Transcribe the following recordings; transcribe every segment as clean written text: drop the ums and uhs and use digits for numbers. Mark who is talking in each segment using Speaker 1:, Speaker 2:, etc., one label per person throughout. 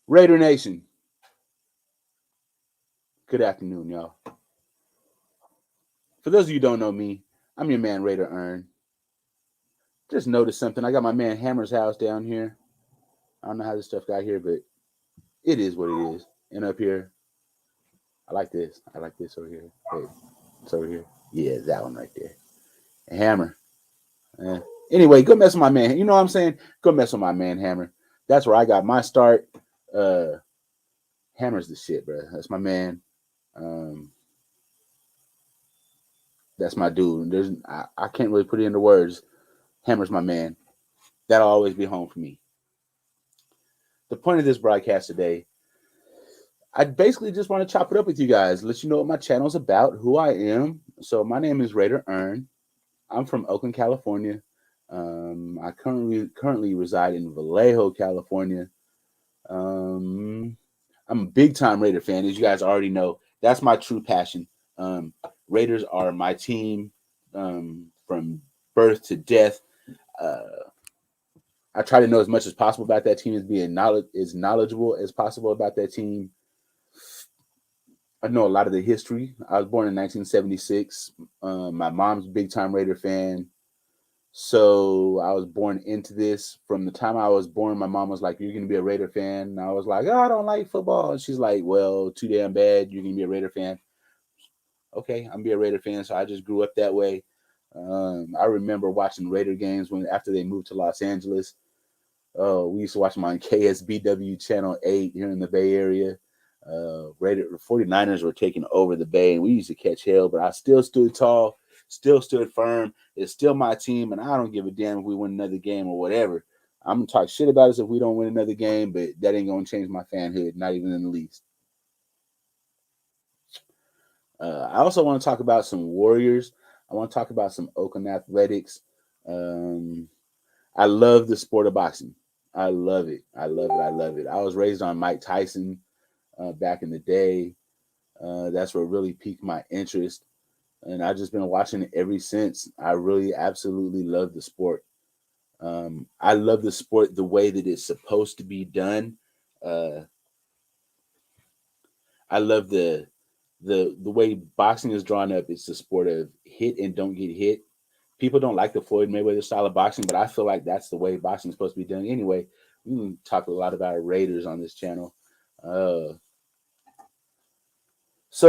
Speaker 1: Raider Nation, good afternoon, y'all. For those of you who don't know me, I'm your man, Raider Earn. Just noticed something. I got my man Hammer's house down here. I don't know how this stuff got here, but it is what it is. And up here, I like this. I like this over here. Hey, it's over here. Yeah, that one right there. A Hammer. Eh. Anyway, go mess with my man. You know what I'm saying? Go mess with my man Hammer. That's where I got my start. Uh, Hammer's the shit, bro. That's my man. Um, that's my dude. I can't really put it into words. Hammer's my man. That'll always be home for me. The point of this broadcast today, I basically just want to chop it up with you guys, let you know what my channel is about, who I am. So my name is Raider Earn. I'm from Oakland, California. I currently reside in Vallejo, California. I'm a big time Raider fan, as you guys already know. That's my true passion. Raiders are my team from birth to death. I try to know as much as possible about that team, as knowledgeable as possible about that team. I know a lot of the history. I was born in 1976. My mom's a big time Raider fan. So I was born into this. From the time I was born, my mom was like, "You're going to be a Raider fan." And I was like, "Oh, I don't like football." And she's like, "Well, too damn bad. You're going to be a Raider fan." Okay, I'm going to be a Raider fan. So I just grew up that way. I remember watching Raider games after they moved to Los Angeles. Oh, we used to watch them on KSBW Channel 8 here in the Bay Area. 49ers were taking over the Bay, and we used to catch hell, but I still stood tall, still stood firm. It's still my team, and I don't give a damn if we win another game or whatever. I'm going to talk shit about us if we don't win another game, but that ain't going to change my fanhood, not even in the least. I also want to talk about some Warriors. I want to talk about some Oakland athletics. I love the sport of boxing. I love it. I love it. I love it. I was raised on Mike Tyson back in the day. That's what really piqued my interest. And I've just been watching it ever since. I really absolutely love the sport. I love the sport the way that it's supposed to be done. Uh, I love the way boxing is drawn up. It's the sport of hit and don't get hit. People don't like the Floyd Mayweather style of boxing, but I feel like that's the way boxing is supposed to be done. Anyway, we can talk a lot about Raiders on this channel. So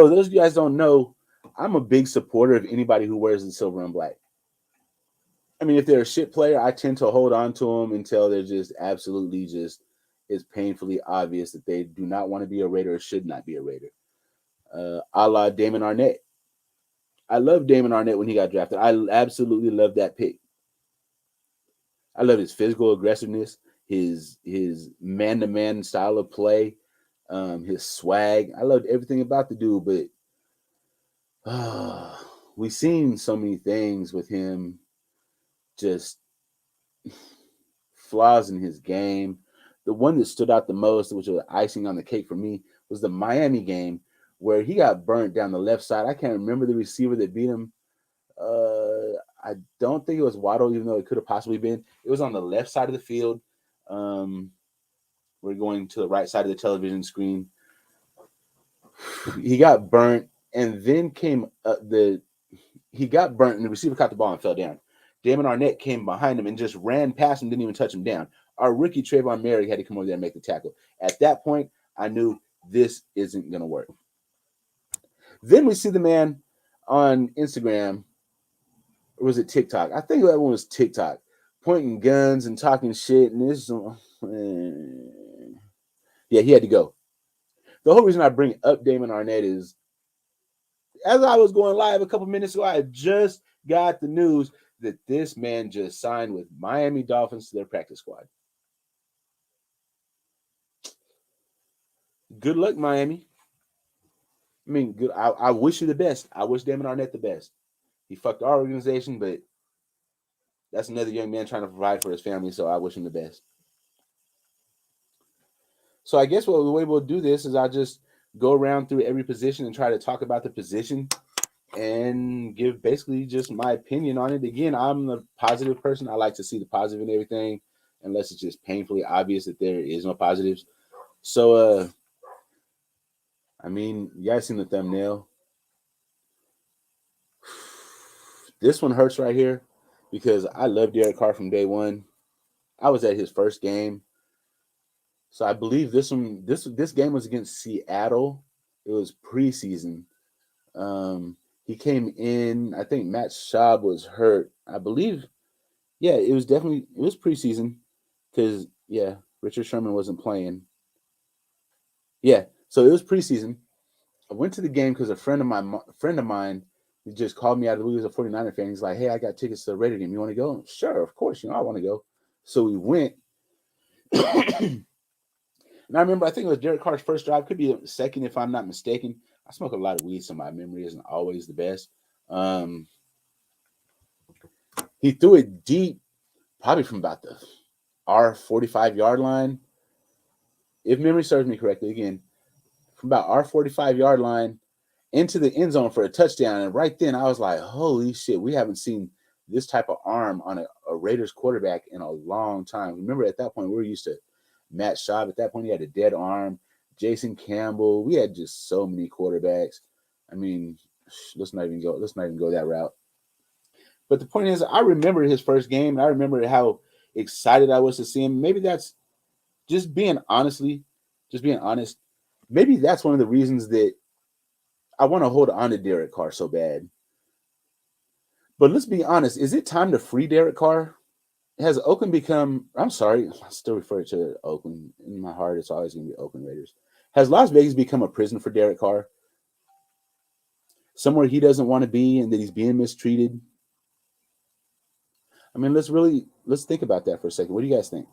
Speaker 1: those of you guys don't know, I'm a big supporter of anybody who wears the silver and black. I mean, if they're a shit player, I tend to hold on to them until they're just absolutely it's painfully obvious that they do not want to be a Raider or should not be a Raider. A la Damon Arnett. I love Damon Arnett when he got drafted. I absolutely love that pick. I love his physical aggressiveness, his man-to-man style of play, his swag. I loved everything about the dude, but we've seen so many things with him, just flaws in his game. The one that stood out the most, which was icing on the cake for me, was the Miami game where he got burnt down the left side. I can't remember the receiver that beat him. I don't think it was Waddle, even though it could have possibly been. It was on the left side of the field. We're going to the right side of the television screen. He got burnt, and then he got burnt, and the receiver caught the ball and fell down. Damon Arnett came behind him and just ran past him, didn't even touch him down. Our rookie Trayvon Merrick had to come over there and make the tackle. At that point, I knew this isn't going to work. Then we see the man on Instagram, or was it TikTok? I think that one was TikTok, pointing guns and talking shit. And this, yeah, he had to go. The whole reason I bring up Damon Arnett is, as I was going live a couple minutes ago, I just got the news that this man just signed with Miami Dolphins to their practice squad. Good luck, Miami. I mean, good. I wish you the best. I wish Damon Arnett the best. He fucked our organization, but that's another young man trying to provide for his family, so I wish him the best. So I guess the way we'll do this is I'll just go around through every position and try to talk about the position and give basically just my opinion on it. Again, I'm the positive person. I like to see the positive in everything, unless it's just painfully obvious that there is no positives. So, I mean, you guys seen the thumbnail. This one hurts right here because I love Derek Carr from day one. I was at his first game. So I believe this game was against Seattle. It was preseason. He came in. I think Matt Schaub was hurt. I believe. Yeah, it was preseason because yeah, Richard Sherman wasn't playing. Yeah, so it was preseason. I went to the game because a friend of mine he just called me out of the blue. He was a 49er fan. He's like, "Hey, I got tickets to the Raider game. You want to go?" Sure, of course. I want to go. So we went. And I remember, I think it was Derek Carr's first drive, could be second if I'm not mistaken. I smoke a lot of weed, so my memory isn't always the best. Um, he threw it deep, probably from about the R 45 yard line. If memory serves me correctly, again, from about R 45 yard line into the end zone for a touchdown. And right then I was like, holy shit, we haven't seen this type of arm on a Raiders quarterback in a long time. Remember, at that point, we were used to Matt Schaub. At that point, he had a dead arm. Jason Campbell. We had just so many quarterbacks. I mean, let's not even go that route. But the point is, I remember his first game, and I remember how excited I was to see him. Maybe that's just being honest. Maybe that's one of the reasons that I want to hold on to Derek Carr so bad. But let's be honest, is it time to free Derek Carr? Has Oakland become, I'm sorry, I still refer to Oakland. In my heart, it's always going to be Oakland Raiders. Has Las Vegas become a prison for Derek Carr? Somewhere he doesn't want to be and that he's being mistreated? I mean, let's think about that for a second. What do you guys think?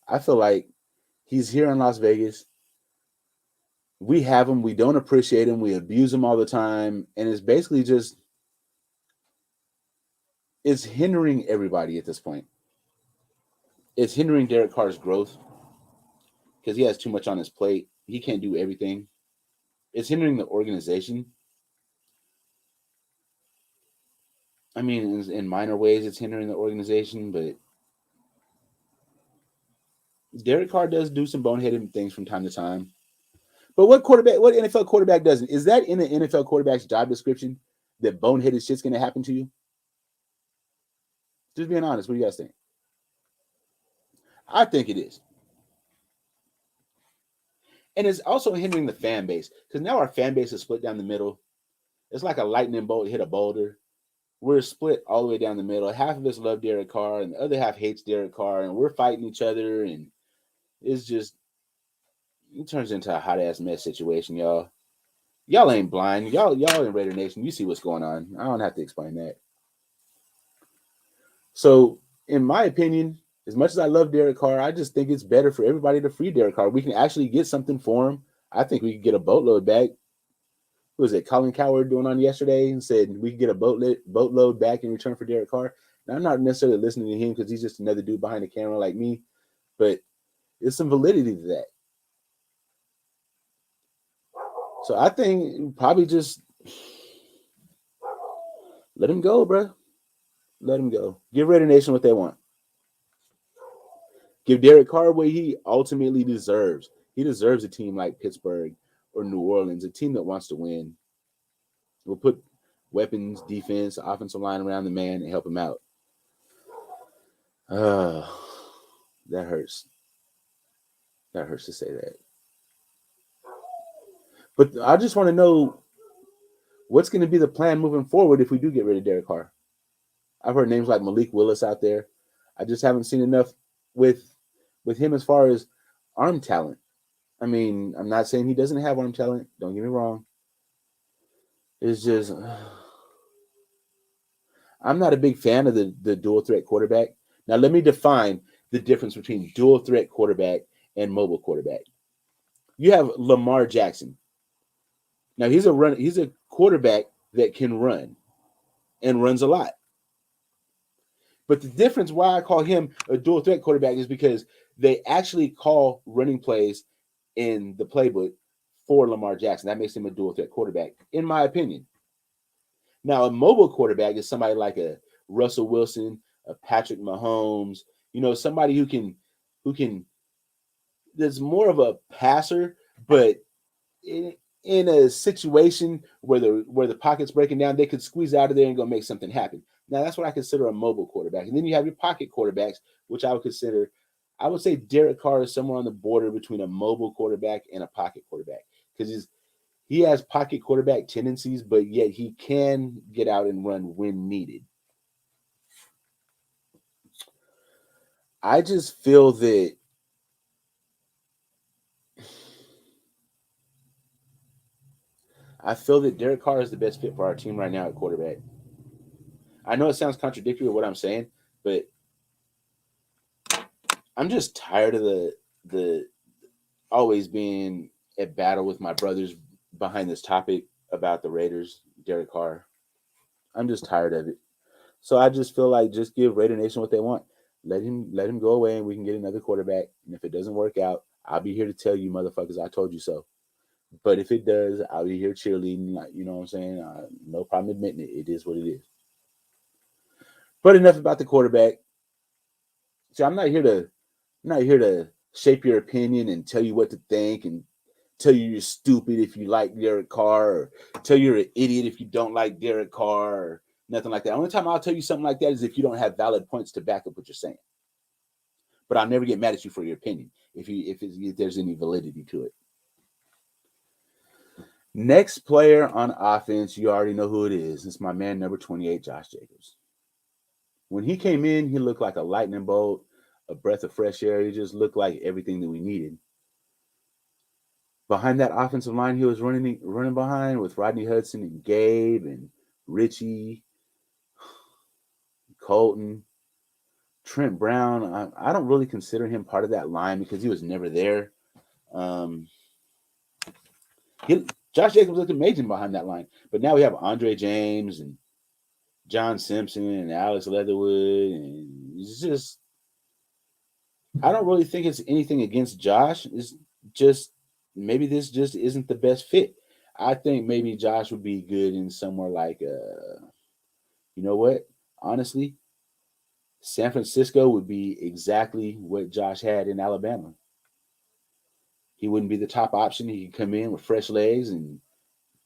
Speaker 1: I feel like he's here in Las Vegas. We have him. We don't appreciate him. We abuse him all the time. And it's basically just, it's hindering everybody at this point. It's hindering Derek Carr's growth because he has too much on his plate. He can't do everything. It's hindering the organization. I mean, in minor ways, it's hindering the organization, but Derek Carr does do some boneheaded things from time to time. But what NFL quarterback doesn't? Is that in the NFL quarterback's job description that boneheaded shit's going to happen to you? Just being honest, what do you guys think? I think it is. And it's also hindering the fan base because now our fan base is split down the middle. It's like a lightning bolt hit a boulder. We're split all the way down the middle. Half of us love Derek Carr, and the other half hates Derek Carr, and we're fighting each other, and it's just it turns into a hot ass mess situation, y'all. Y'all ain't blind. Y'all in Raider Nation. You see what's going on. I don't have to explain that. So, in my opinion, as much as I love Derek Carr, I just think it's better for everybody to free Derek Carr. We can actually get something for him. I think we could get a boatload back. Who was it? Colin Coward doing on yesterday and said we could get a boatload back in return for Derek Carr. Now, I'm not necessarily listening to him because he's just another dude behind the camera like me, but there's some validity to that. So I think probably just let him go, bro. Let him go. Give Raider Nation what they want. Give Derek Carr what he ultimately deserves. He deserves a team like Pittsburgh or New Orleans, a team that wants to win. We'll put weapons, defense, offensive line around the man and help him out. That hurts. That hurts to say that. But I just want to know what's going to be the plan moving forward if we do get rid of Derek Carr. I've heard names like Malik Willis out there. I just haven't seen enough with him as far as arm talent. I mean, I'm not saying he doesn't have arm talent. Don't get me wrong. It's just I'm not a big fan of the dual threat quarterback. Now let me define the difference between dual threat quarterback and mobile quarterback. You have Lamar Jackson. Now he's a quarterback that can run and runs a lot. But the difference why I call him a dual threat quarterback is because they actually call running plays in the playbook for Lamar Jackson. That makes him a dual threat quarterback, in my opinion. Now, a mobile quarterback is somebody like a Russell Wilson, a Patrick Mahomes, somebody who can that's more of a passer, but in, in a situation where the pocket's breaking down, they could squeeze out of there and go make something happen. Now that's what I consider a mobile quarterback. And then you have your pocket quarterbacks, which I would consider. I would say Derek Carr is somewhere on the border between a mobile quarterback and a pocket quarterback because he has pocket quarterback tendencies, but yet he can get out and run when needed. I just feel that Derek Carr is the best fit for our team right now at quarterback. I know it sounds contradictory to what I'm saying, but I'm just tired of the always being at battle with my brothers behind this topic about the Raiders, Derek Carr. I'm just tired of it. So I just feel like just give Raider Nation what they want. Let him go away and we can get another quarterback. And if it doesn't work out, I'll be here to tell you motherfuckers I told you so. But if it does, I'll be here cheerleading. Like, you know what I'm saying? No problem admitting it. It is what it is. But enough about the quarterback. See, I'm not here to shape your opinion and tell you what to think and tell you you're stupid if you like Derek Carr or tell you you're an idiot if you don't like Derek Carr or nothing like that. The only time I'll tell you something like that is if you don't have valid points to back up what you're saying. But I'll never get mad at you for your opinion if there's any validity to it. Next player on offense, you already know who it is. It's my man, number 28, Josh Jacobs. When he came in, he looked like a lightning bolt, a breath of fresh air. He just looked like everything that we needed. Behind that offensive line, he was running behind with Rodney Hudson and Gabe and Richie, Colton, Trent Brown. I don't really consider him part of that line because he was never there. Um, Josh Jacobs looked amazing behind that line, but now we have Andre James and John Simpson and Alex Leatherwood, and it's just I don't really think it's anything against Josh. It's just maybe this just isn't the best fit. I think maybe Josh would be good in somewhere like you know what? Honestly, San Francisco would be exactly what Josh had in Alabama. He wouldn't be the top option. He could come in with fresh legs and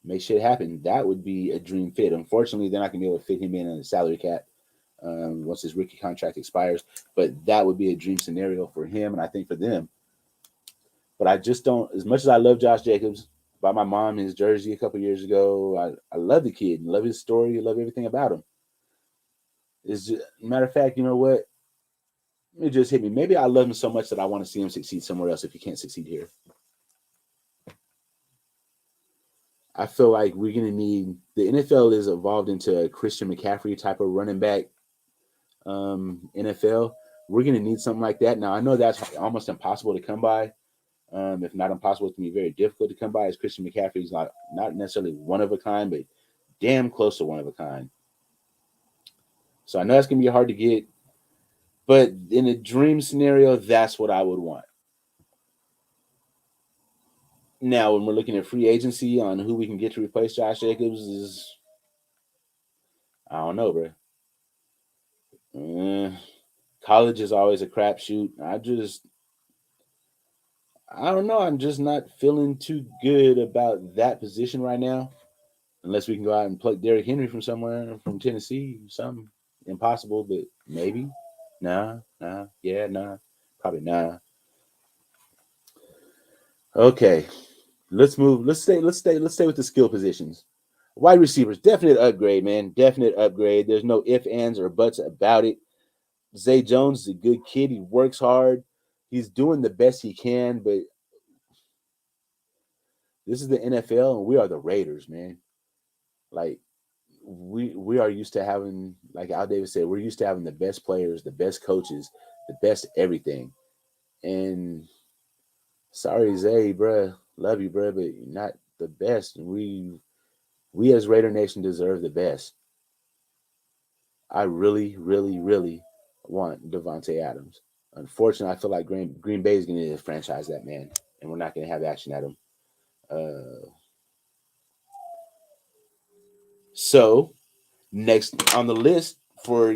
Speaker 1: make shit happen. That would be a dream fit. Unfortunately, they're not going to be able to fit him in on the salary cap once his rookie contract expires. But that would be a dream scenario for him, and I think for them. But I just don't. As much as I love Josh Jacobs, bought my mom his jersey a couple years ago. I love the kid, love his story, love everything about him. It's just, matter of fact, you know what? It just hit me. Maybe I love him so much that I want to see him succeed somewhere else if he can't succeed here. I feel like we're going to need the NFL is evolved into a Christian McCaffrey type of running back NFL. We're going to need something like that. Now, I know that's almost impossible to come by. If not impossible, it's going to be very difficult to come by. As Christian McCaffrey is not necessarily one of a kind, but damn close to one of a kind. So I know it's going to be hard to get. But in a dream scenario, that's what I would want. Now, when we're looking at free agency on who we can get to replace Josh Jacobs, is I don't know, bro. Uh, College is always a crapshoot. I don't know. I'm just not feeling too good about that position right now. Unless we can go out and pluck Derrick Henry from somewhere, from Tennessee, something impossible, but maybe. Nah, probably nah. Okay, let's move. Let's stay with the skill positions. Wide receivers, definite upgrade, man. Definite upgrade. There's no ifs, ands, or buts about it. Zay Jones is a good kid. He works hard. He's doing the best he can, but this is the NFL and we are the Raiders, man. Like we are used to having, like Al Davis said, we're used to having the best players, the best coaches, the best everything. And sorry, Zay, bruh, love you, bruh, but you're not the best. We as Raider Nation deserve the best. I really, really, really want Devontae Adams. Unfortunately, I feel like Green Bay is going to franchise that man, and we're not going to have action at him. Uh, so next on the list for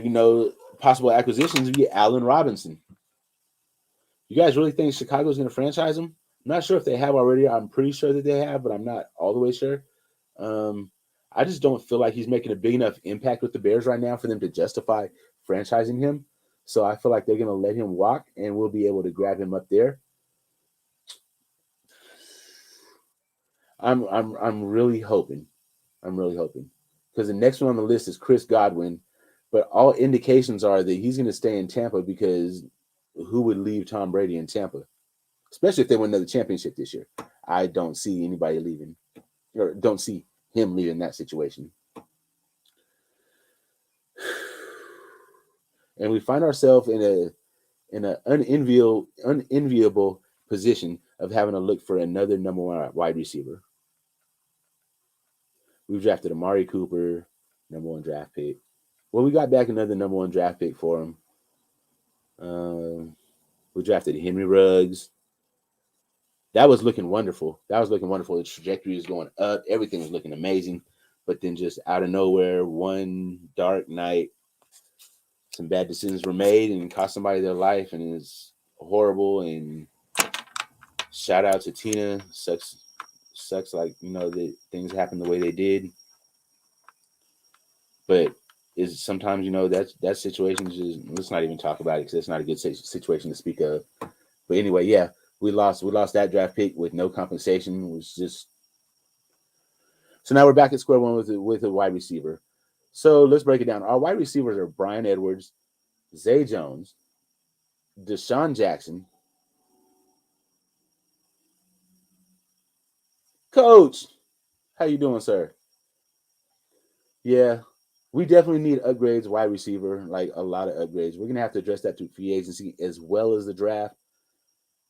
Speaker 1: possible acquisitions, we get Allen Robinson. You guys really think Chicago's going to franchise him? I'm not sure if they have already. I'm pretty sure that they have, but I'm not all the way sure. Um, I just don't feel like he's making a big enough impact with the Bears right now for them to justify franchising him. So I feel like they're going to let him walk, and we'll be able to grab him up there. I'm really hoping. I'm really hoping because the next one on the list is Chris Godwin, but all indications are that he's going to stay in Tampa because who would leave Tom Brady in Tampa, especially if they win another championship this year? I don't see anybody leaving, or don't see him leaving that situation. And we find ourselves in an unenviable position of having to look for another number one wide receiver. We've drafted Amari Cooper, number one draft pick. Well, we got back another number one draft pick for him. We drafted Henry Ruggs. That was looking wonderful. The trajectory is going up. Everything was looking amazing. But then just out of nowhere, one dark night, some bad decisions were made and cost somebody their life, and it's horrible. And shout out to Tina. Sucks like, that things happen the way they did. But is sometimes, that situation is just, let's not even talk about it because it's not a good situation to speak of. But anyway, yeah, we lost that draft pick with no compensation. It was just, so now we're back at square one with a wide receiver. So let's break it down. Our wide receivers are Brian Edwards, Zay Jones, Deshaun Jackson. Coach, how you doing, sir? Yeah, we definitely need upgrades, wide receiver, like a lot of upgrades. We're gonna have to address that through free agency as well as the draft.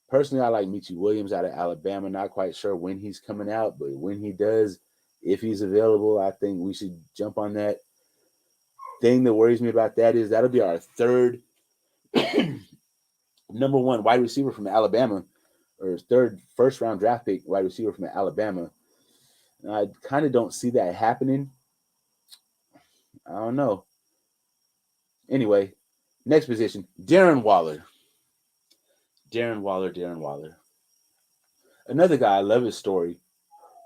Speaker 1: Personally, I like Michi Williams out of Alabama. Not quite sure when he's coming out, but when he does, if he's available, I think we should jump on that. Thing that worries me about that is that'll be our third number one wide receiver from Alabama, or third first round draft pick wide receiver from Alabama. And I kind of don't see that happening. I don't know. Anyway, next position, Darren Waller. Darren Waller. Another guy, I love his story.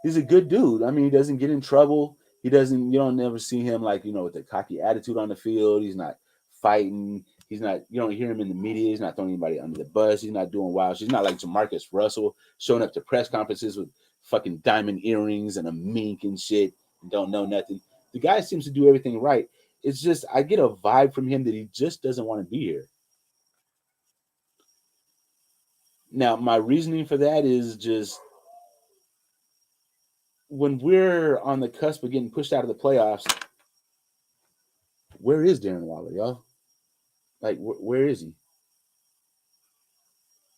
Speaker 1: He's a good dude. I mean, he doesn't get in trouble. You don't never see him like, with a cocky attitude on the field. He's not fighting. You don't hear him in the media. He's not throwing anybody under the bus. He's not doing wild. He's not like Jamarcus Russell showing up to press conferences with fucking diamond earrings and a mink and shit and don't know nothing. The guy seems to do everything right. It's just, I get a vibe from him that he just doesn't want to be here. Now, my reasoning for that is just when we're on the cusp of getting pushed out of the playoffs, where is Darren Waller, y'all? Like, where is he?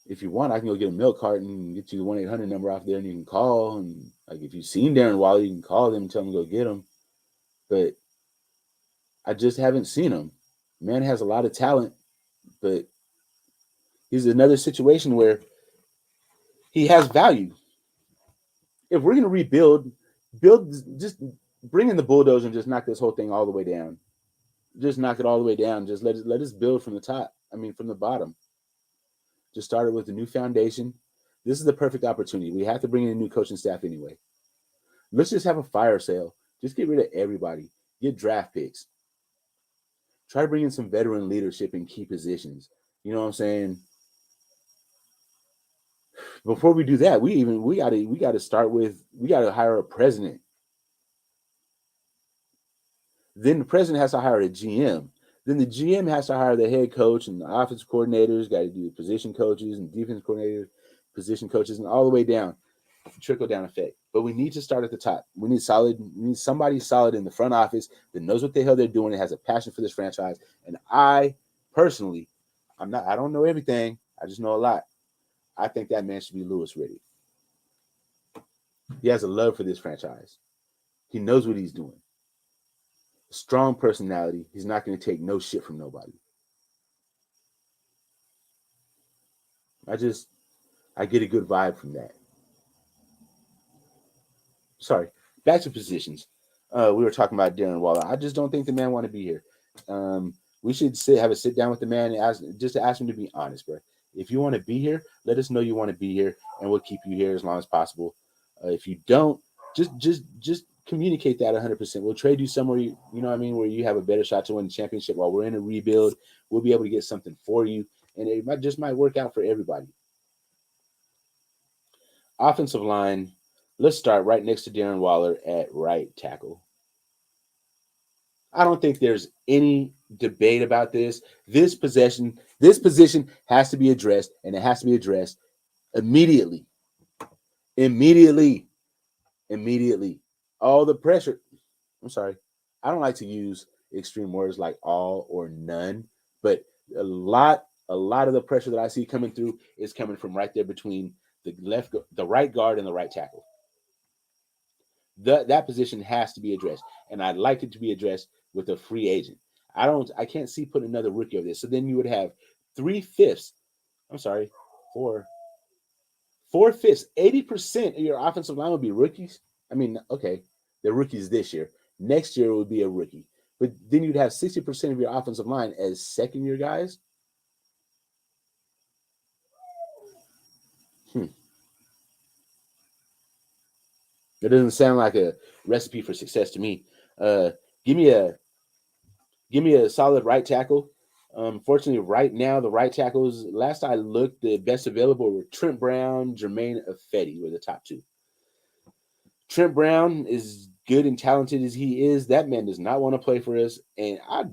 Speaker 1: If you want, I can go get a milk carton and get you the 1-800 number off there, and you can call. And like, if you've seen Darren Waller, you can call them and tell them to go get him. But I just haven't seen him. Man has a lot of talent, but he's another situation where he has value. If we're gonna rebuild, just bring in the bulldozer and just knock this whole thing all the way down. Just knock it all the way down. Just let us build from the top. I mean, from the bottom. Just started with a new foundation. This is the perfect opportunity. We have to bring in a new coaching staff anyway. Let's just have a fire sale. Just get rid of everybody. Get draft picks. Try to bring in some veteran leadership in key positions. You know what I'm saying? Before we do that, we gotta hire a president. Then the president has to hire a GM. Then the GM has to hire the head coach and the offensive coordinators, got to do position coaches and defense coordinators, position coaches, and all the way down, trickle down effect. But we need to start at the top. We need somebody solid in the front office that knows what the hell they're doing and has a passion for this franchise. And I personally, I don't know everything. I just know a lot. I think that man should be Louis Riddick. He has a love for this franchise. He knows what he's doing. Strong personality. He's not going to take no shit from nobody. I get a good vibe from that. Sorry, back to positions. We were talking about Darren Waller. I just don't think the man want to be here. We should have a sit down with the man and ask him to be honest, bro. If you want to be here, let us know you want to be here, and we'll keep you here as long as possible. If you don't, just communicate that 100%. We'll trade you somewhere, you know what I mean, where you have a better shot to win the championship. While we're in a rebuild, we'll be able to get something for you, and it might work out for everybody. Offensive line, let's start right next to Darren Waller at right tackle. I don't think there's any debate about this. This position has to be addressed, and it has to be addressed immediately. Immediately. Immediately. All the pressure. I'm sorry. I don't like to use extreme words like all or none, but a lot of the pressure that I see coming through is coming from right there between the right guard and the right tackle. That position has to be addressed, and I'd like it to be addressed with a free agent. I can't see putting another rookie over this. So then you would have 3/5. I'm sorry, four fifths, 80% of your offensive line would be rookies. I mean, okay, they're rookies this year. Next year would be a rookie, but then you'd have 60% of your offensive line as second year guys. Hmm. It doesn't sound like a recipe for success to me. Uh, give me a solid right tackle. Fortunately, right now the right tackles. Last I looked, the best available were Trent Brown, Jermaine Ifedi were the top two. Trent Brown is good and talented as he is. That man does not want to play for us, and I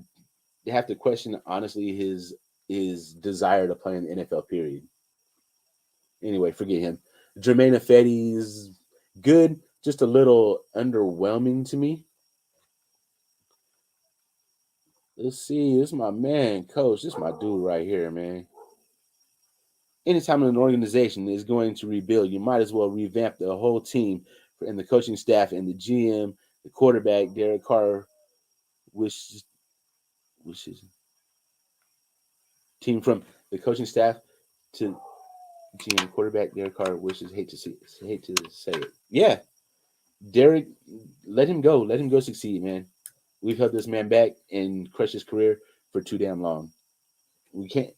Speaker 1: have to question honestly his desire to play in the NFL. Period. Anyway, forget him. Jermaine Ifedi is good, just a little underwhelming to me. Let's see. This is my man, coach. This is my dude right here, man. Anytime an organization is going to rebuild, you might as well revamp the whole team and the coaching staff and the GM, the quarterback, Derek Carr, which is team from the coaching staff to GM quarterback Derek Carr wishes hate to say it. Yeah, Derek, let him go. Let him go succeed, man. We've held this man back and crushed his career for too damn long. We can't.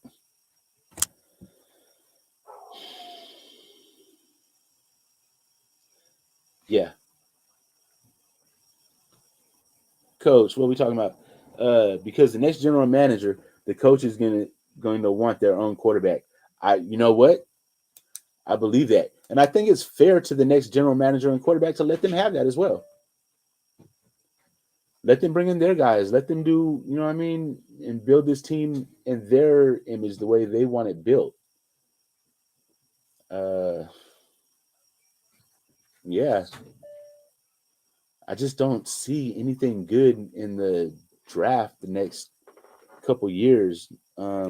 Speaker 1: Yeah, coach, what are we talking about? Because the next general manager, the coach is going to want their own quarterback. You know what? I believe that, and I think it's fair to the next general manager and quarterback to let them have that as well. Let them bring in their guys. Let them do, you know what I mean, and build this team in their image the way they want it built. Uh, yeah, I just don't see anything good in the draft the next couple years. I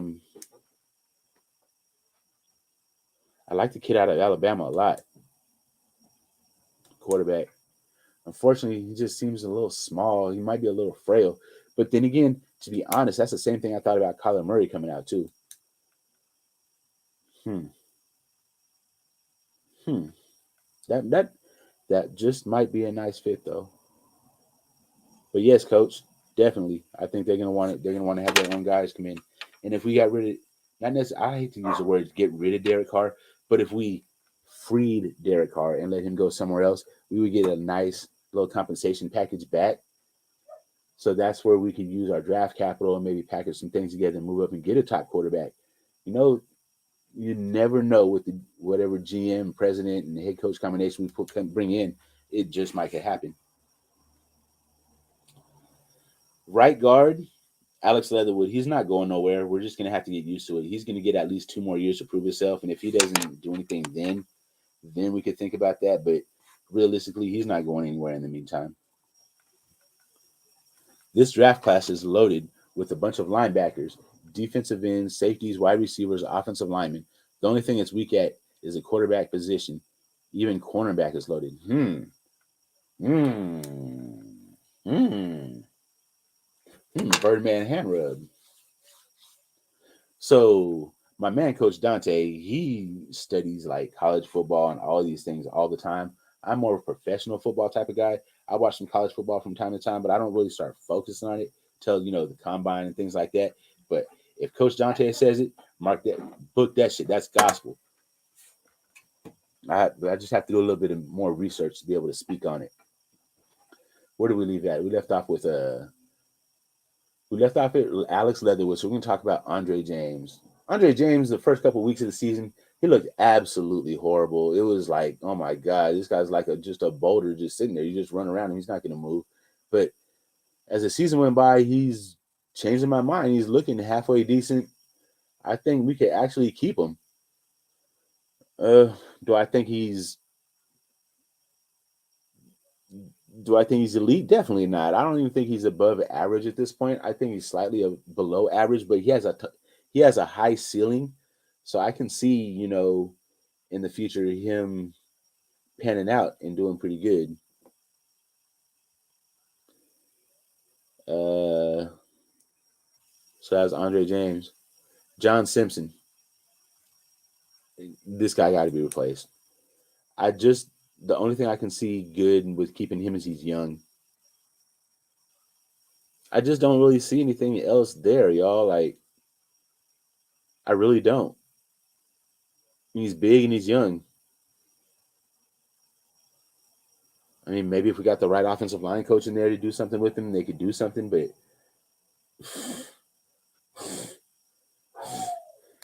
Speaker 1: like the kid out of Alabama a lot, quarterback. Unfortunately, he just seems a little small. He might be a little frail. But then again, to be honest, that's the same thing I thought about Kyler Murray coming out too. Hmm. Hmm. That that that just might be a nice fit though. But yes, coach, definitely. I think they're gonna want it. They're gonna want to have their own guys come in. And if we got rid of, not necessarily, I hate to use the word get rid of Derek Carr, but if we freed Derek Carr and let him go somewhere else, we would get a nice little compensation package back. So that's where we could use our draft capital and maybe package some things together and move up and get a top quarterback. You know, you never know with the whatever GM, president, and head coach combination bring in, it just might happen. Right guard, Alex Leatherwood, he's not going nowhere. We're just going to have to get used to it. He's going to get at least 2 more years to prove himself. And if he doesn't do anything then we could think about that. But realistically, he's not going anywhere in the meantime. This draft class is loaded with a bunch of linebackers, defensive ends, safeties, wide receivers, offensive linemen. The only thing it's weak at is the quarterback position. Even cornerback is loaded. Hmm. Hmm. Birdman hand rub. So my man, Coach Dante, he studies like college football and all these things all the time. I'm more of a professional football type of guy. I watch some college football from time to time, but I don't really start focusing on it till the combine and things like that. But if Coach Dante says it, Mark that, book that shit. That's gospel. I just have to do a little bit of more research to be able to speak on it. Where did we leave at? We left off at Alex Leatherwood. So we're gonna talk about Andre James. Andre James, the first couple of weeks of the season, he looked absolutely horrible. It was like, oh my God, this guy's like just a boulder just sitting there. You just run around and he's not gonna move. But as the season went by, he's changing my mind. He's looking halfway decent. I think we could actually keep him. Do I think he's elite? Definitely not. I don't even think he's above average at this point. I think he's slightly below average, but he has a high ceiling. So I can see, in the future him panning out and doing pretty good. So that's Andre James. John Simpson. This guy got to be replaced. The only thing I can see good with keeping him is he's young. I just don't really see anything else there, y'all. Like, I really don't. He's big and he's young. I mean, maybe if we got the right offensive line coach in there to do something with him, they could do something, but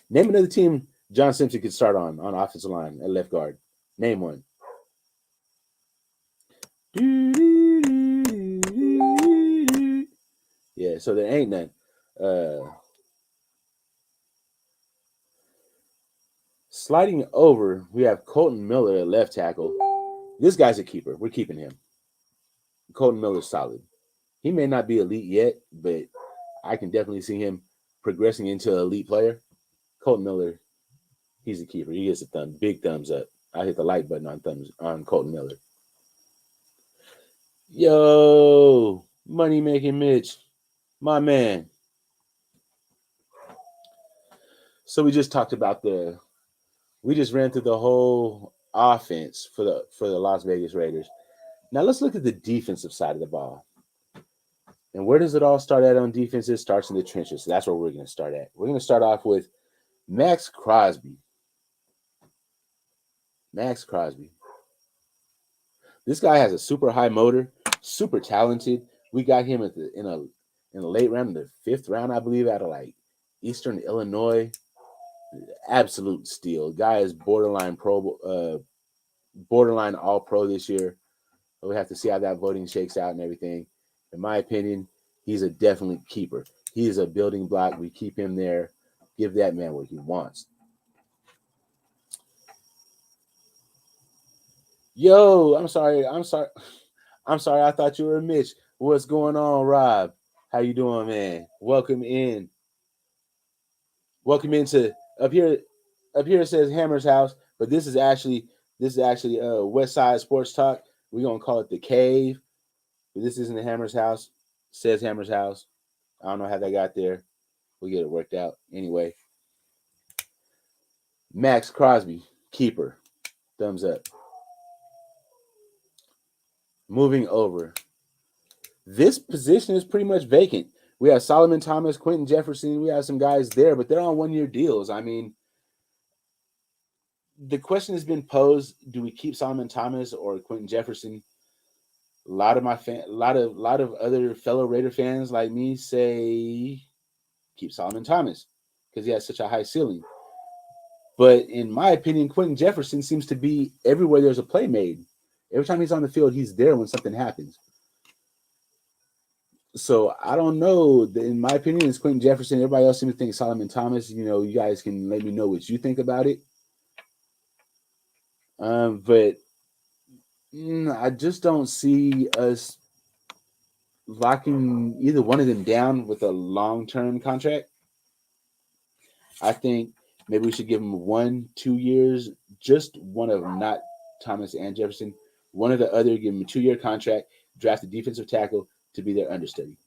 Speaker 1: name another team John Simpson could start on offensive line at left guard. Name one. Yeah, so there ain't none. Sliding over, we have Colton Miller at left tackle. This guy's a keeper. We're keeping him. Colton Miller's solid. He may not be elite yet, but I can definitely see him progressing into an elite player. Colton Miller, he's a keeper. He gets a big thumbs up. I hit the like button on Colton Miller. Yo, money making Mitch, my man. So we just talked about we just ran through the whole offense for the Las Vegas Raiders. Now let's look at the defensive side of the ball. And where does it all start at on defense? It starts in the trenches. So that's where we're going to start at. We're going to start off with Max Crosby. Max Crosby. This guy has a super high motor, super talented. We got him in a late round, in the 5th round, I believe, out of like Eastern Illinois. Absolute steal. Guy is borderline all pro this year. We have to see how that voting shakes out and everything. In my opinion, he's a definite keeper. He is a building block. We keep him there. Give that man what he wants. Yo, I'm sorry. I thought you were Mitch. What's going on, Rob? How you doing, man? Welcome in. Welcome into up here. Up here it says Hammer's House, but this is actually West Side Sports Talk. We're gonna call it the Cave. But this isn't the Hammer's House. It says Hammer's House. I don't know how they got there. We'll get it worked out. Anyway. Max Crosby, keeper. Thumbs up. Moving over. This position is pretty much vacant. We have Solomon Thomas, Quentin Jefferson. We have some guys there, but they're on 1-year deals. I mean, the question has been posed: do we keep Solomon Thomas or Quentin Jefferson? A lot of other fellow Raider fans like me say keep Solomon Thomas because he has such a high ceiling. But in my opinion, Quentin Jefferson seems to be everywhere there's a play made. Every time he's on the field, he's there when something happens. So I don't know. In my opinion, it's Quentin Jefferson. Everybody else seems to think Solomon Thomas. You guys can let me know what you think about it. But I just don't see us locking either one of them down with a long-term contract. I think maybe we should give them 1-2 years, just one of them, not Thomas and Jefferson. One or the other, give them a 2-year contract, draft a defensive tackle to be their understudy.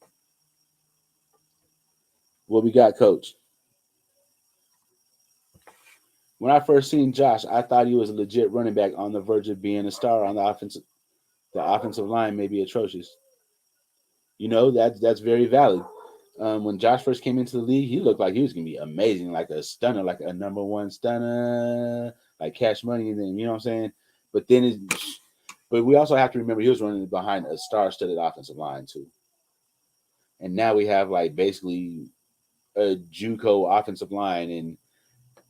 Speaker 1: What we got, Coach? When I first seen Josh, I thought he was a legit running back on the verge of being a star on the offensive. The offensive line may be atrocious. That's very valid. When Josh first came into the league, he looked like he was gonna be amazing, like a stunner, like a number one stunner, like Cash Money, and then you know what I'm saying. But then, but we also have to remember he was running behind a star-studded offensive line too, and now we have like basically a JUCO offensive line, and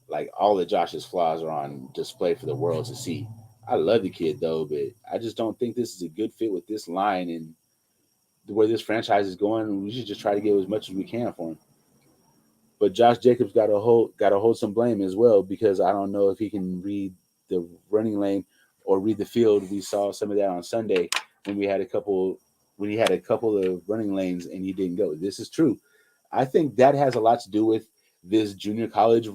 Speaker 1: like all of Josh's flaws are on display for the world to see. I love the kid though, but I just don't think this is a good fit with this line and where this franchise is going. We should just try to get as much as we can for him. But Josh Jacobs got to hold some blame as well because I don't know if he can read the running lane or read the field. We saw some of that on Sunday when we had a couple when he had a couple of running lanes and he didn't go. This is true. I think that has a lot to do with this junior college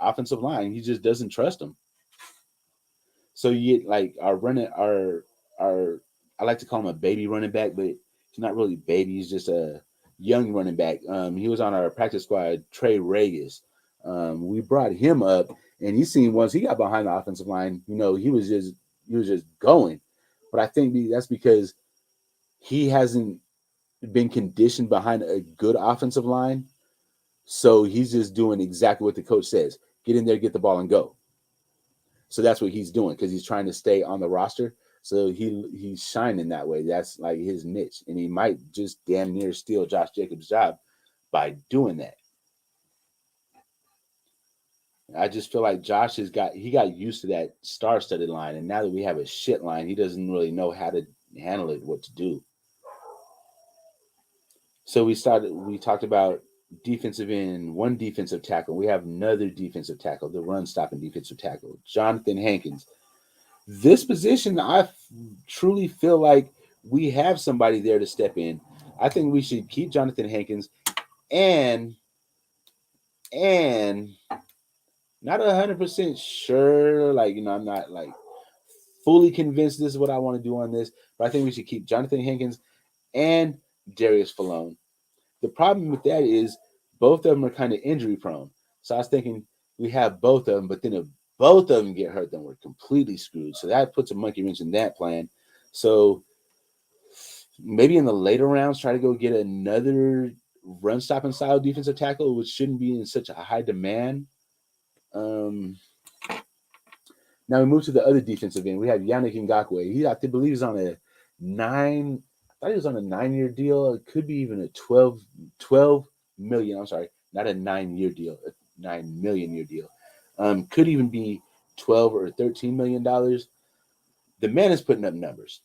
Speaker 1: offensive line. He just doesn't trust them. So you get like our I like to call him a baby running back, but he's not really baby. He's just a young running back. He was on our practice squad, Trey Regis. We brought him up, and he seen once he got behind the offensive line, he was just going. But I think that's because he hasn't been conditioned behind a good offensive line, so he's just doing exactly what the coach says: get in there, get the ball, and go. So that's what he's doing because he's trying to stay on the roster. So he's shining that way. That's like his niche, and he might just damn near steal Josh Jacobs' job by doing that. I just feel like Josh got used to that star-studded line, and now that we have a shit line, he doesn't really know how to handle it, what to do. So we talked about defensive end, one defensive tackle. We have another defensive tackle, the run stopping defensive tackle, Jonathan Hankins. This position, truly feel like we have somebody there to step in. I think we should keep Jonathan Hankins and and not 100% sure. Like I'm not like fully convinced this is what I want to do on this, but I think we should keep Jonathan Hankins and Darius Falone. The problem with that is both of them are kind of injury prone. So I was thinking we have both of them, but then if both of them get hurt, then we're completely screwed. So that puts a monkey wrench in that plan. So maybe in the later rounds, try to go get another run stopping style defensive tackle, which shouldn't be in such a high demand. Um, Now we move to the other defensive end. We have Yannick Ngakwe. I believe he's on a nine. I thought he was on a 9 year deal. It could be even a 12 million. I'm sorry, not a 9 year deal, a 9 million year deal. Could even be 12 or 13 million dollars. The man is putting up numbers.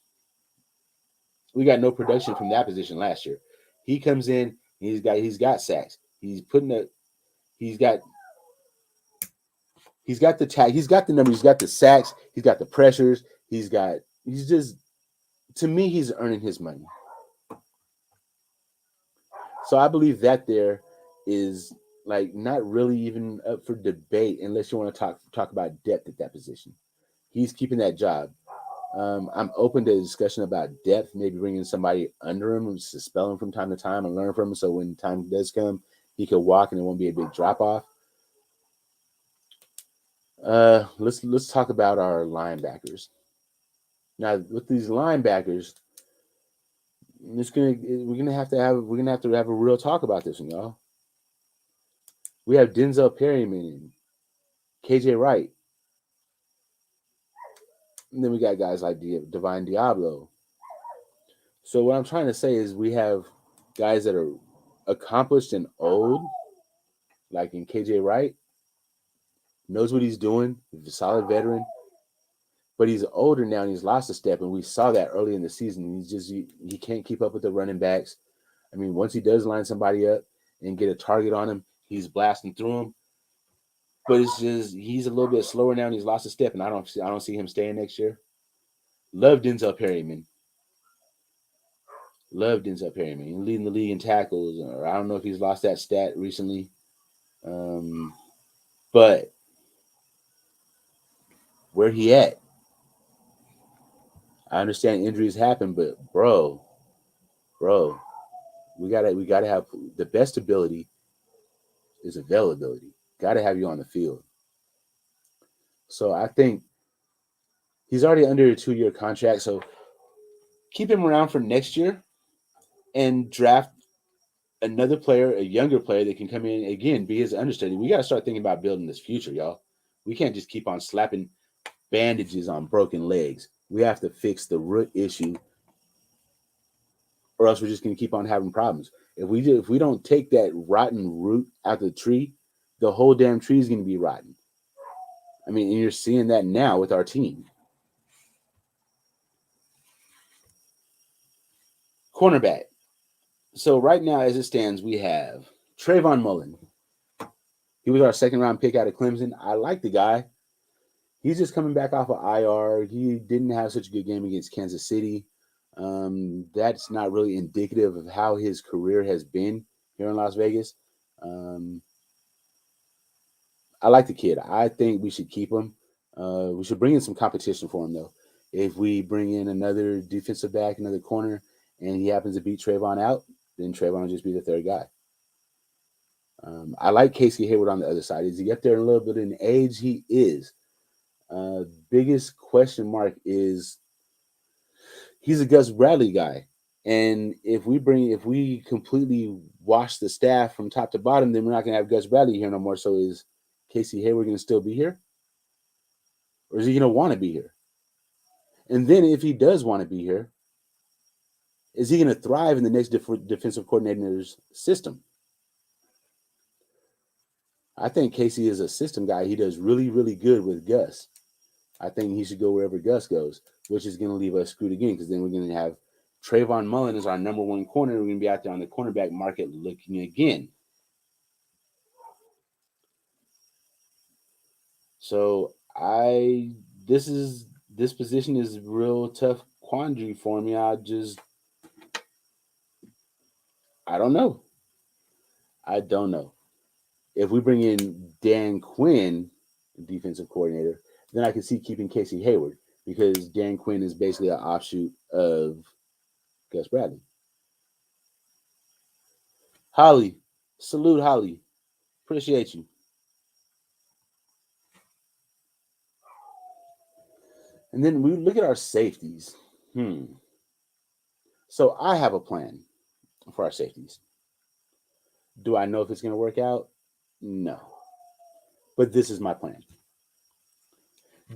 Speaker 1: We got no production from that position last year. He comes in. He's got sacks. He's got he's got the tag. He's got the numbers. He's got the sacks. He's got the pressures. He's just to me, he's earning his money. So I believe that there is like not really even up for debate unless you want to talk about depth at that position. He's keeping that job. I'm open to a discussion about depth, maybe bringing somebody under him and to spell him from time to time and learn from him. So when time does come, he could walk and it won't be a big drop off. Let's talk about our linebackers. Now with these linebackers, we're gonna have to have a real talk about this one, y'all. We have Denzel Perryman and KJ Wright, and then we got guys like Divine Diablo. So what I'm trying to say is we have guys that are accomplished and old, like in KJ Wright, knows what he's doing. He's a solid veteran, but he's older now and he's lost a step, and we saw that early in the season. He can't keep up with the running backs. I mean, once he does line somebody up and get a target on him, he's blasting through him. But it's just he's a little bit slower now and he's lost a step, and I don't see him staying next year. Love Denzel Perryman. Love Denzel Perryman. He's leading the league in tackles. Or I don't know if he's lost that stat recently. Um, but where he at? I understand injuries happen, but bro, we gotta have the best ability is availability. Gotta have you on the field. So I think he's already under a 2 year contract. So keep him around for next year and draft another player, a younger player that can come in again, be his understudy. We got to start thinking about building this future, y'all. We can't just keep on slapping bandages on broken legs. We have to fix the root issue, or else we're just going to keep on having problems. If we don't take that rotten root out of the tree, the whole damn tree is going to be rotten. I mean, and you're seeing that now with our team. Cornerback. So right now, as it stands, we have Trayvon Mullen. He was our second round pick out of Clemson. I like the guy. He's just coming back off of IR. He didn't have such a good game against Kansas City. That's not really indicative of how his career has been here in Las Vegas. Um, I like the kid. I think we should keep him. We should bring in some competition for him, though. If we bring in another defensive back, another corner, and he happens to beat Trayvon out, then Trayvon will just be the third guy. I like Casey Hayward on the other side. Is he up there a little bit in age? He is. Biggest question mark is he's a Gus Bradley guy. And if we completely wash the staff from top to bottom, then we're not gonna have Gus Bradley here no more. So is Casey Hayward gonna still be here? Or is he gonna want to be here? And then if he does want to be here, is he gonna thrive in the next defensive coordinator's system? I think Casey is a system guy. He does really, really good with Gus. I think he should go wherever Gus goes, which is going to leave us screwed again because then we're going to have Trayvon Mullen as our number one corner. We're going to be out there on the cornerback market looking again. So this position is a real tough quandary for me. I don't know. I don't know. If we bring in Dan Quinn, defensive coordinator, then I can see keeping Casey Hayward because Dan Quinn is basically an offshoot of Gus Bradley. Holly, salute Holly. Appreciate you. And then we look at our safeties. So I have a plan for our safeties. Do I know if it's going to work out? No. But this is my plan.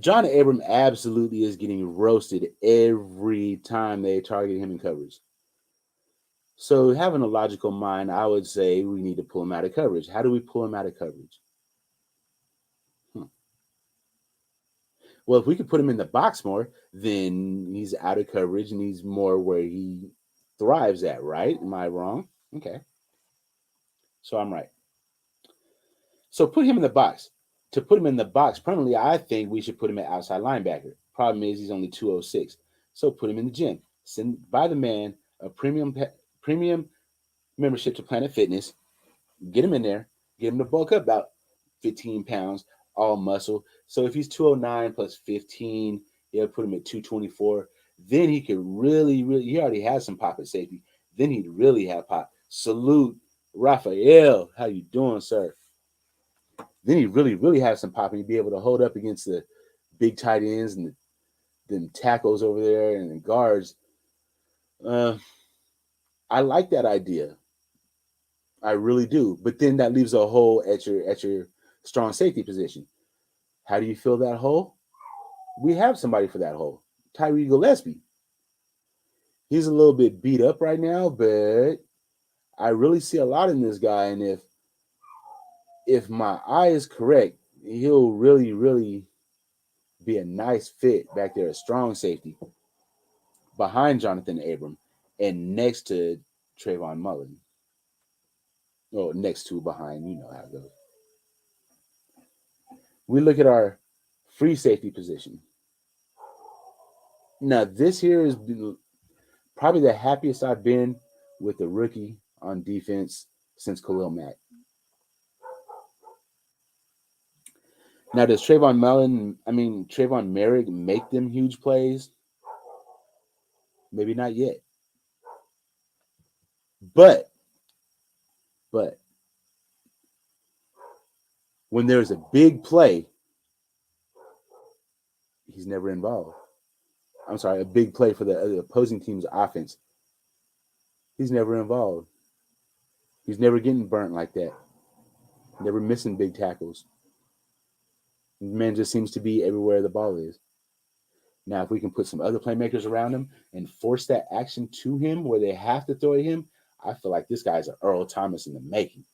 Speaker 1: John Abram absolutely is getting roasted every time they target him in coverage. So having a logical mind, I would say we need to pull him out of coverage. How do we pull him out of coverage? Well, if we could put him in the box more, then he's out of coverage and he's more where he thrives at, right? Am I wrong? Okay. So I'm right. So put him in the box. To put him in the box permanently, I think we should put him at outside linebacker. Problem is he's only 206. So put him in the gym. Buy the man a premium membership to Planet Fitness. Get him in there. Get him to bulk up about 15 pounds, all muscle. So if he's 209 plus 15, he'll put him at 224. Then he could really, really, he already has some pop at safety. Then he'd really have pop. Salute, Raphael. How you doing, sir? Then he really, really have some pop and he'd be able to hold up against the big tight ends and the tackles over there and the guards. I like that idea. I really do. But then that leaves a hole at your strong safety position. How do you fill that hole? We have somebody for that hole. Tyree Gillespie. He's a little bit beat up right now, but I really see a lot in this guy. And if my eye is correct, he'll really, really be a nice fit back there at strong safety behind Jonathan Abram and next to Trayvon Mullen. Oh, next to behind, you know how it goes. We look at our free safety position. Now, this here is probably the happiest I've been with the rookie on defense since Khalil Mack. Now, does Trayvon Merrick make them huge plays? Maybe not yet. But when there's a big play, he's never involved. I'm sorry, a big play for the opposing team's offense. He's never involved. He's never getting burnt like that. Never missing big tackles. The man just seems to be everywhere the ball is. Now, if we can put some other playmakers around him and force that action to him where they have to throw at him, I feel like this guy's an Earl Thomas in the making.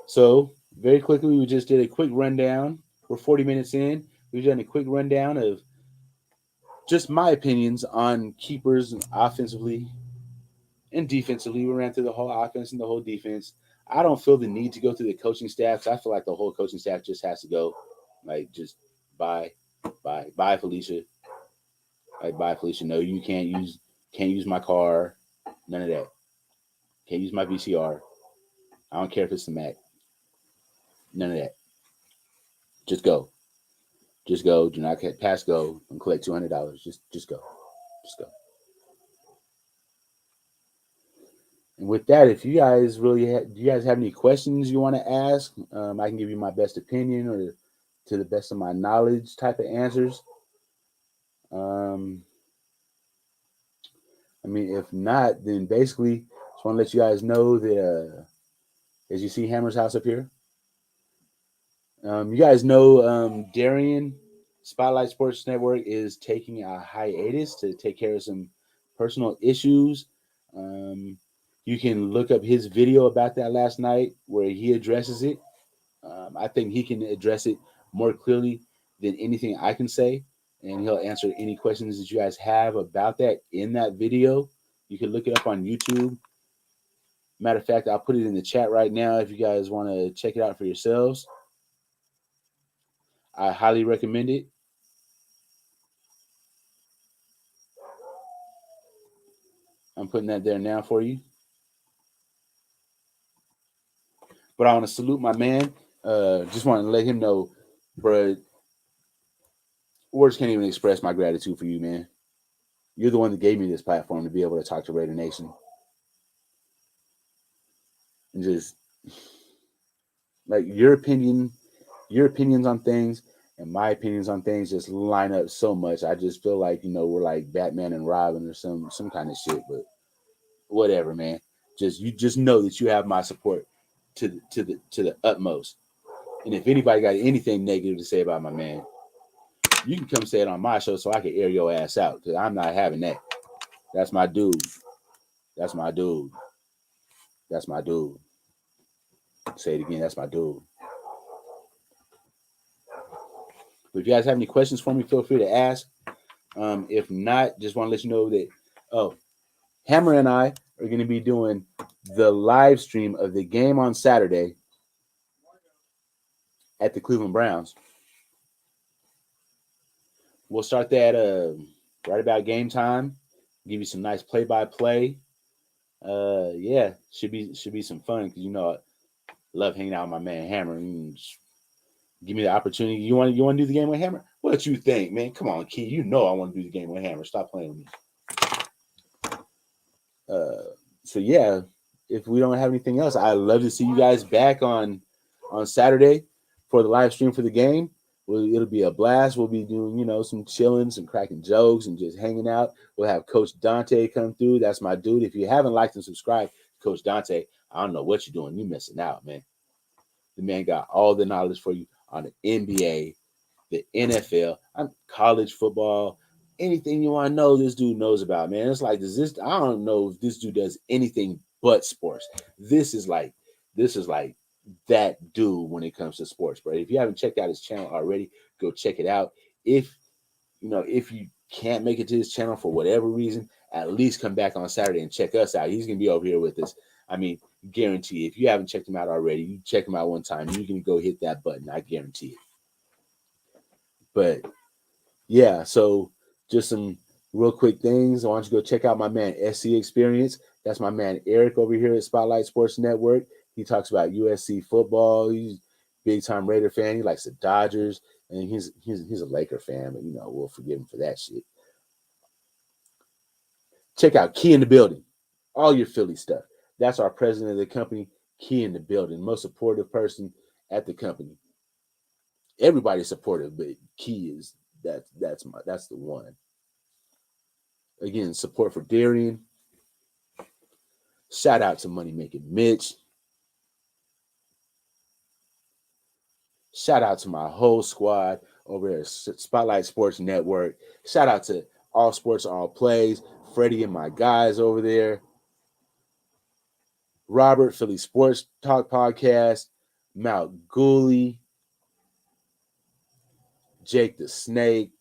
Speaker 1: So, very quickly, we just did a quick rundown. We're 40 minutes in. We've done a quick rundown of just my opinions on keepers offensively and defensively. We ran through the whole offense and the whole defense. I don't feel the need to go through the coaching staffs. I feel like the whole coaching staff just has to go. Like, just bye, Felicia. Like, bye, Felicia. No, you can't use my car. None of that. Can't use my VCR. I don't care if it's the Mac. None of that. Just go. Just go. Do not pass go and collect $200. Just go. Just go. And with that, if you guys do you guys have any questions you want to ask? I can give you my best opinion or to the best of my knowledge type of answers. I mean, if not, then basically, just want to let you guys know that as you see Hammer's house up here, you guys know Darian Spotlight Sports Network is taking a hiatus to take care of some personal issues. You can look up his video about that last night where he addresses it. I think he can address it more clearly than anything I can say, and he'll answer any questions that you guys have about that in that video. You can look it up on YouTube. Matter of fact, I'll put it in the chat right now if you guys want to check it out for yourselves. I highly recommend it. I'm putting that there now for you. But I want to salute my man. Just want to let him know, bro. Words can't even express my gratitude for you, man. You're the one that gave me this platform to be able to talk to Raider Nation. And just like your opinions on things and my opinions on things just line up so much. I just feel like, we're like Batman and Robin or some kind of shit, but whatever, man. You just know that you have my support to the utmost. And if anybody got anything negative to say about my man, you can come say it on my show so I can air your ass out, because I'm not having that. That's my dude. That's my dude. That's my dude. Say it again. That's my dude. But if you guys have any questions for me, feel free to ask. If not, just want to let you know that Hammer and I are going to be doing the live stream of the game on Saturday at the Cleveland Browns. We'll start that right about game time. Give you some nice play-by-play. Yeah, should be some fun because I love hanging out with my man Hammer. Give me the opportunity. You want to do the game with Hammer? What you think, man? Come on, Key. You know I want to do the game with Hammer. Stop playing with me. So yeah, if we don't have anything else, I'd love to see you guys back on Saturday for the live stream for the game. It'll be a blast. We'll be doing, some chilling, some cracking jokes, and just hanging out. We'll have Coach Dante come through. That's my dude. If you haven't liked and subscribed to Coach Dante, I don't know what you're doing. You're missing out, man. The man got all the knowledge for you on the NBA, the NFL, on college football, anything you want to know, this dude knows about, man. It's like, I don't know if this dude does anything but sports. This is like that dude when it comes to sports, bro. If you haven't checked out his channel already, go check it out. If you can't make it to his channel for whatever reason, at least come back on Saturday and check us out. He's gonna be over here with us. I mean, guarantee if you haven't checked him out already, you check him out one time, you can go hit that button. I guarantee it. But yeah, so just some real quick things. I want you to go check out my man SC Experience. That's my man Eric over here at Spotlight Sports Network. He talks about USC football. He's big time Raider fan. He likes the Dodgers, and he's a Laker fan, but we'll forgive him for that shit. Check out Key in the Building. All your Philly stuff. That's our president of the company, Key in the Building. Most supportive person at the company. Everybody's supportive, but Key is that's the one. Again, support for Darian. Shout out to Money Making Mitch. Shout out to my whole squad over at Spotlight Sports Network. Shout out to All Sports, All Plays, Freddie and my guys over there. Robert, Philly Sports Talk Podcast, Mount Gooley, Jake the Snake,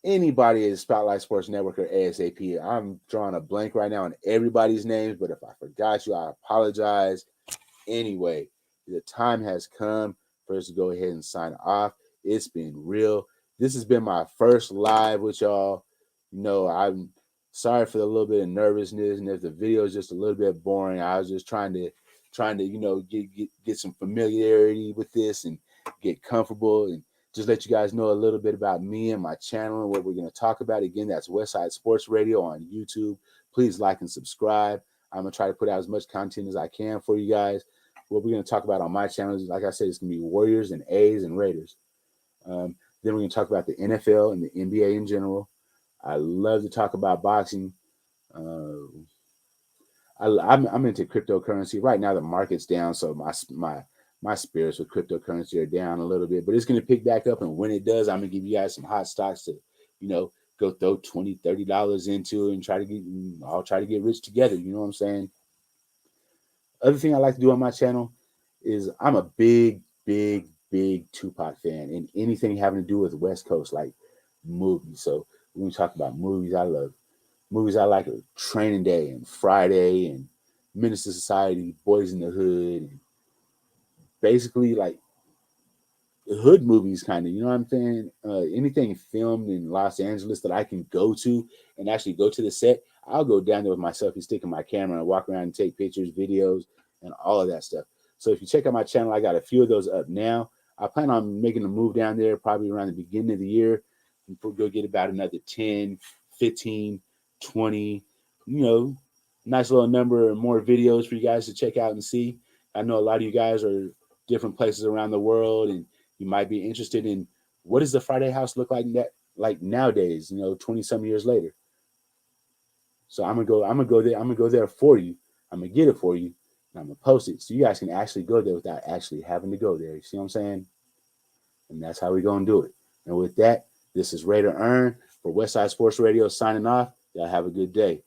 Speaker 1: anybody at Spotlight Sports Network or ASAP. I'm drawing a blank right now on everybody's names, but if I forgot you, I apologize. Anyway, the time has come for us to go ahead and sign off. It's been real. This has been my first live with y'all. I'm sorry for the little bit of nervousness, and if the video is just a little bit boring, I was just trying to get some familiarity with this and get comfortable and just let you guys know a little bit about me and my channel and what we're going to talk about. Again, that's Westside Sports Radio on YouTube. Please like and subscribe. I'm going to try to put out as much content as I can for you guys. What we're going to talk about on my channel is, like I said, it's going to be Warriors and A's and Raiders. Then we're going to talk about the NFL and the NBA in general. I love to talk about boxing. I'm into cryptocurrency. Right now, the market's down, so my spirits with cryptocurrency are down a little bit. But it's going to pick back up, and when it does, I'm going to give you guys some hot stocks to, go throw $20, $30 into it and I'll try to get rich together. You know what I'm saying? Other thing I like to do on my channel is I'm a big, big, big Tupac fan, and anything having to do with West Coast, like movies. So when we talk about movies, I love movies I like are Training Day and Friday and Menace to Society, Boys in the Hood, and basically like hood movies, kind of, you know what I'm saying? Anything filmed in Los Angeles that I can go to and actually go to the set, I'll go down there with my selfie stick and my camera and walk around and take pictures, videos, and all of that stuff. So if you check out my channel, I got a few of those up now. I plan on making a move down there probably around the beginning of the year and go get about another 10, 15, 20, nice little number of more videos for you guys to check out and see. I know a lot of you guys are different places around the world, and you might be interested in what does the Friday House look like nowadays, 20 some years later. So I'm gonna go there for you. I'm gonna get it for you, and I'm gonna post it so you guys can actually go there without actually having to go there. You see what I'm saying? And that's how we're gonna do it. And with that, this is Raider Earn for Westside Sports Radio signing off. Y'all have a good day.